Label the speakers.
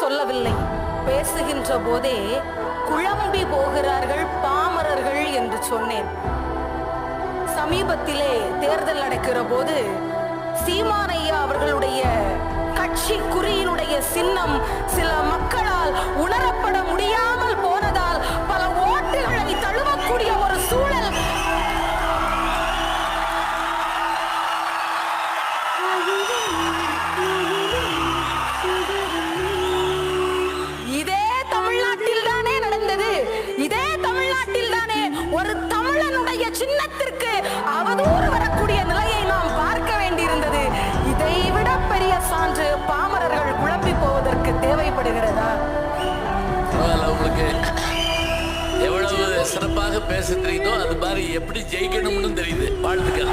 Speaker 1: சொல்லவில்லை. பேசுகின்ற போதே குழம்பி போகிறார்கள் பாமரர்கள் என்று சொன்னேன். சமீபத்திலே தேர்தல் நடக்கிற போது சீமானையா அவர்களுடைய கட்சி குறியினுடைய சின்னம் சில மக்களால் உணரப்பட முடியாமல் போனதால் பல ஓட்டுகளை தழுவக்கூடிய ஒரு சூழல் இதே தமிழ்நாட்டில் தானே நடந்தது. இதே தமிழ்நாட்டில் தானே ஒரு தமிழனுடைய சின்னத்திற்கு அவதூறு வரக்கூடிய நிலையை நாம் பார்க்க வேண்டியிருந்தது. இதைவிட பெரிய சான்று பாமரர்கள் குழம்பி போவதற்கு தேவைப்படுகிறதா?
Speaker 2: உங்களுக்கு எவ்வளவு சிறப்பாக பேச தெரியுதோ அது மாதிரி எப்படி ஜெயிக்கணும்னு தெரியுது. வாழ்த்துக்கள்.